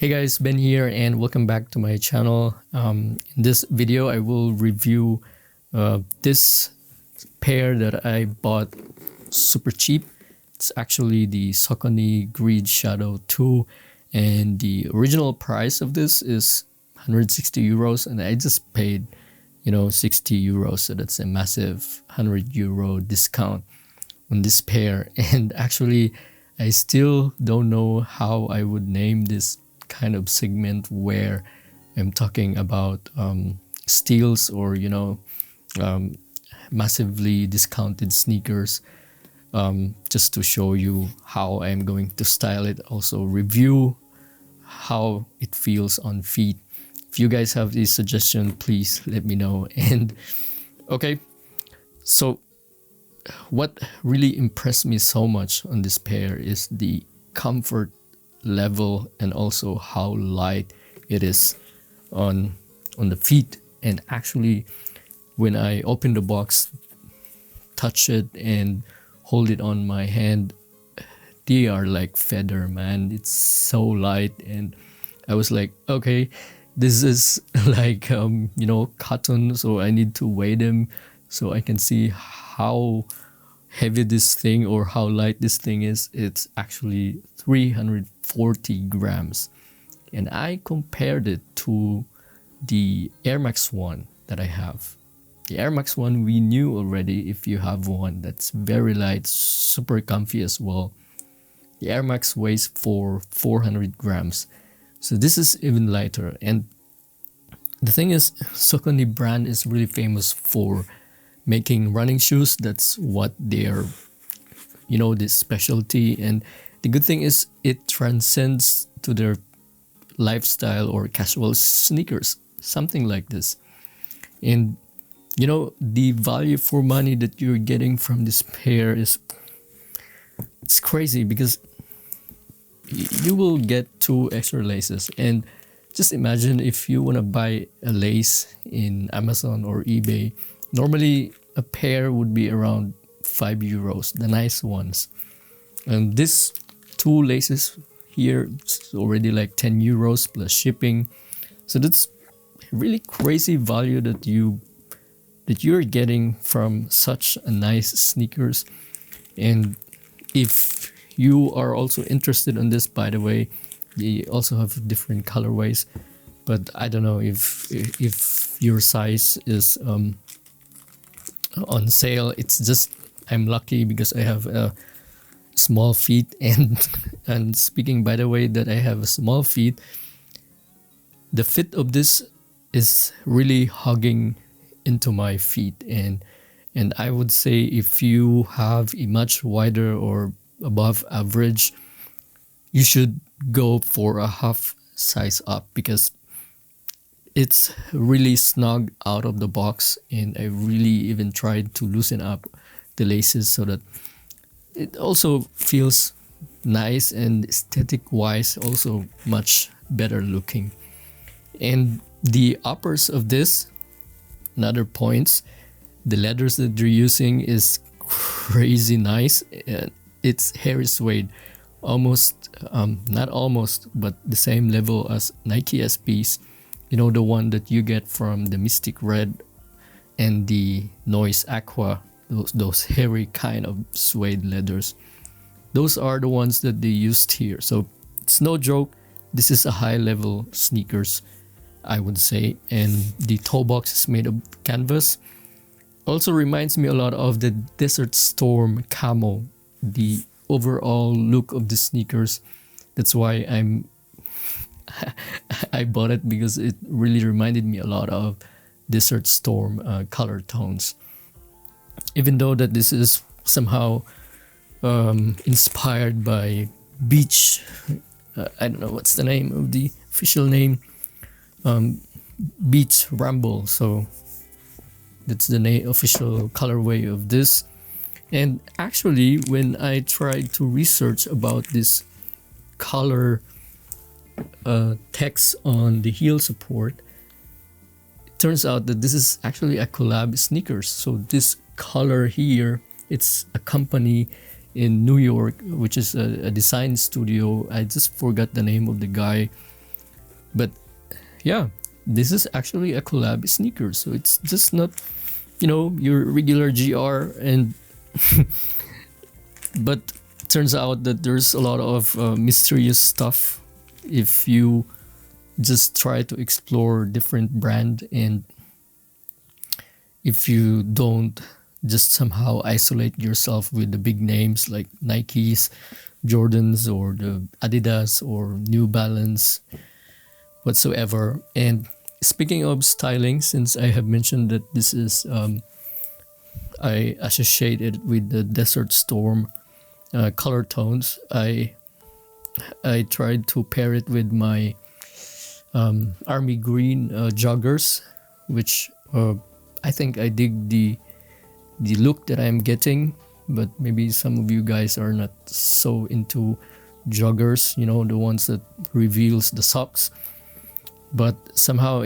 Hey guys, Ben here and welcome back to my channel. In this video, I will review this pair that I bought super cheap. It's actually the Saucony Grid Shadow 2 and the original price of this is 160 euros and I just paid 60 euros, so that's a massive 100 euro discount on this pair. And actually I still don't know how I would name this kind of segment where I'm talking about steals or massively discounted sneakers, just to show you how I'm going to style it, also review how it feels on feet. If you guys have this suggestion, please let me know. And okay, so what really impressed me so much on this pair is the comfort level and also how light it is on the feet. And actually when I open the box, touch it and hold it on my hand, they are like feather, man. It's so light and I was like, okay, this is like cotton, so I need to weigh them so I can see how heavy this thing or how light this thing is. It's actually 340 grams, and I compared it to the Air Max 1 that I have. The Air Max 1 we knew already. If you have one that's very light, super comfy as well, the Air Max weighs for 400 grams, so this is even lighter. And the thing is, Saucony brand is really famous for making running shoes. That's what their this specialty. And the good thing is it transcends to their lifestyle or casual sneakers, something like this. And the value for money that you're getting from this pair it's crazy, because you will get 2 extra laces. And just imagine if you want to buy a lace in Amazon or eBay, normally a pair would be around 5 euros, the nice ones. And this 2 laces here is already like 10 euros plus shipping. So that's really crazy value that you're getting from such a nice sneakers. And if you are also interested in this, by the way, they also have different colorways, but I don't know if your size is on sale. It's just I'm lucky because I have small feet. And speaking, by the way, that I have a small feet, the fit of this is really hugging into my feet. And I would say if you have a much wider or above average, you should go for a half size up, because it's really snug out of the box. And I really even tried to loosen up the laces so that it also feels nice, and aesthetic wise also much better looking. And the uppers of this, another points, the leathers that they're using is crazy nice. It's hairy suede, almost not almost, but the same level as Nike SBs, the one that you get from the Mystic Red and the Noise Aqua, those hairy kind of suede leathers. Those are the ones that they used here. So it's no joke, this is a high level sneakers, I would say. And the toe box is made of canvas. Also reminds me a lot of the Desert Storm camo, the overall look of the sneakers. That's why I bought it, because it really reminded me a lot of Desert Storm color tones. Even though that this is somehow inspired by Beach, I don't know what's the name of the official name, Beach Ramble. So that's the official colorway of this. And actually when I tried to research about this color text on the heel support, it turns out that this is actually a collab sneakers. So this color here, it's a company in New York, which is a design studio. I just forgot the name of the guy, But yeah, this is actually a collab sneaker, so it's just not, your regular GR. And but turns out that there's a lot of mysterious stuff if you just try to explore different brand, and if you don't just somehow isolate yourself with the big names like Nikes, Jordans, or the Adidas or New Balance whatsoever. And speaking of styling, since I have mentioned that this is I associate it with the Desert Storm color tones, I tried to pair it with my army green joggers, which I think I dig the look that I'm getting. But maybe some of you guys are not so into joggers, the ones that reveals the socks. But somehow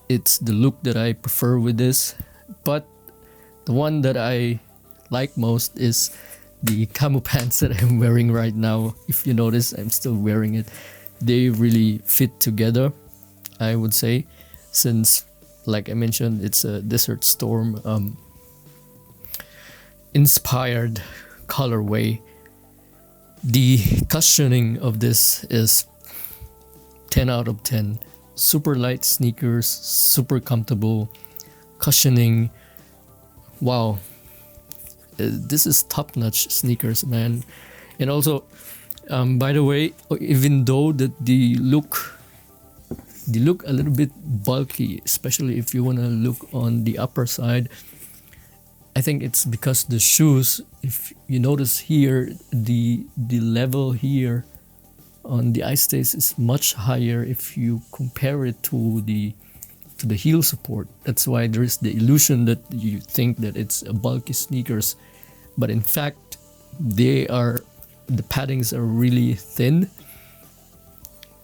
it's the look that I prefer with this. But the one that I like most is the camo pants that I'm wearing right now. If you notice, I'm still wearing it. They really fit together, I would say, since, like I mentioned, it's a Desert Storm inspired colorway. The cushioning of this is 10 out of 10. Super light sneakers, super comfortable cushioning. Wow, this is top-notch sneakers, man. And also, by the way, even though that they look a little bit bulky, especially if you want to look on the upper side, I think it's because the shoes, if you notice here, the level here on the eye stays is much higher if you compare it to the heel support. That's why there is the illusion that you think that it's a bulky sneakers, but in fact the paddings are really thin.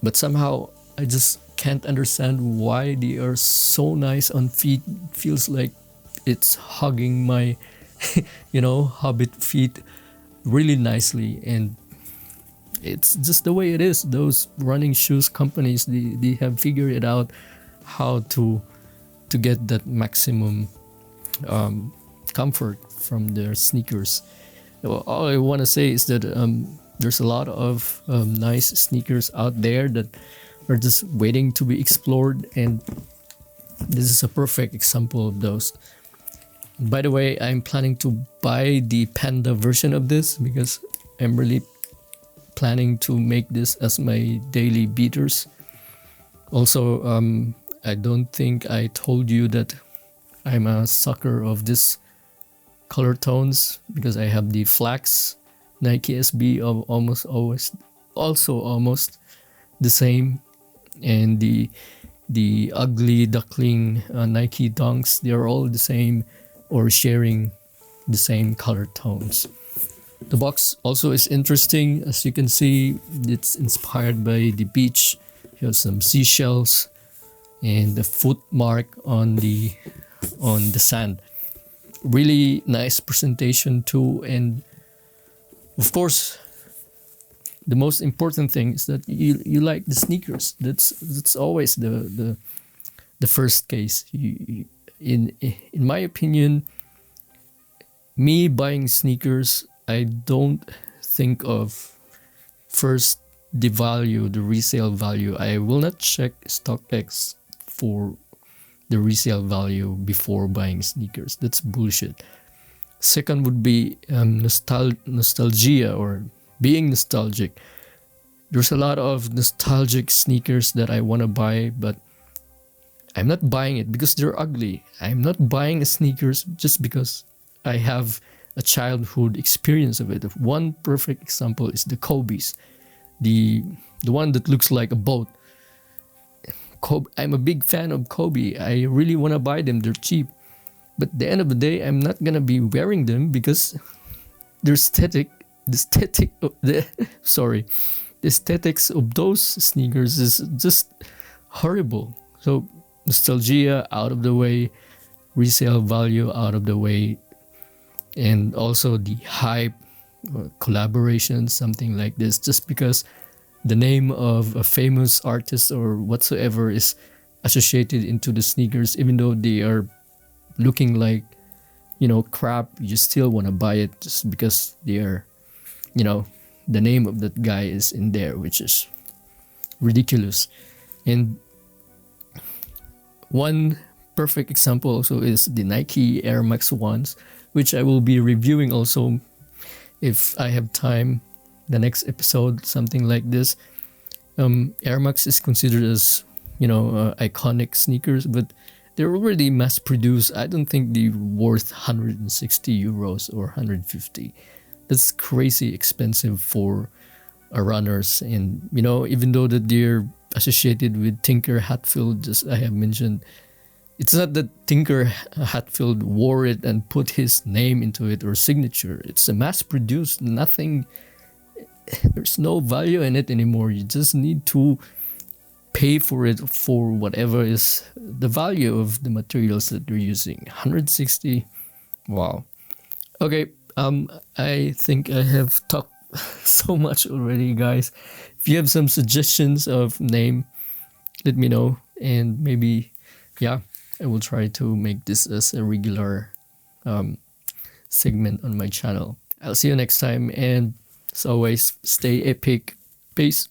But somehow I just can't understand why they are so nice on feet. Feels like it's hugging my hobbit feet really nicely. And it's just the way it is. Those running shoes companies, they have figured it out how to get that maximum comfort from their sneakers. Well, all I want to say is that there's a lot of nice sneakers out there that are just waiting to be explored, and this is a perfect example of those. By the way, I'm planning to buy the Panda version of this because I'm really planning to make this as my daily beaters. Also, I don't think I told you that I'm a sucker of this color tones because I have the flax Nike SB of almost always, also almost the same, and the ugly duckling Nike Dunks. They are all the same or sharing the same color tones. The box also is interesting. As you can see, it's inspired by the beach. You have some seashells and the foot mark on the sand. Really nice presentation too. And of course, the most important thing is that you like the sneakers. That's always the first case. In my opinion, me buying sneakers, I don't think of first the value, the resale value. I will not check StockX for the resale value before buying sneakers. That's bullshit. Second would be nostalgia, or being nostalgic. There's a lot of nostalgic sneakers that I want to buy, but I'm not buying it because they're ugly. I'm not buying sneakers just because I have a childhood experience of it. One perfect example is the Kobe's, the one that looks like a boat. I'm a big fan of Kobe. I really want to buy them. They're cheap. But at the end of the day, I'm not going to be wearing them because the aesthetics of those sneakers is just horrible. So nostalgia out of the way, resale value out of the way, and also the hype, collaboration, something like this. Just because the name of a famous artist or whatsoever is associated into the sneakers, even though they are looking like, crap, you still want to buy it just because they are, the name of that guy is in there, which is ridiculous. And one perfect example also is the Nike Air Max 1s, which I will be reviewing also if I have time, the next episode, something like this. Air Max is considered as, iconic sneakers, but they're already mass produced. I don't think they're worth 160 euros or 150. That's crazy expensive for runners. And, even though that they're associated with Tinker Hatfield, just I have mentioned, it's not that Tinker Hatfield wore it and put his name into it or signature. It's a mass produced, nothing, there's no value in it anymore. You just need to pay for it for whatever is the value of the materials that you're using. 160, wow. Okay, I think I have talked so much already, guys. If you have some suggestions of name, let me know, and maybe, yeah, I will try to make this as a regular segment on my channel. I'll see you next time, and as always, stay epic. Peace.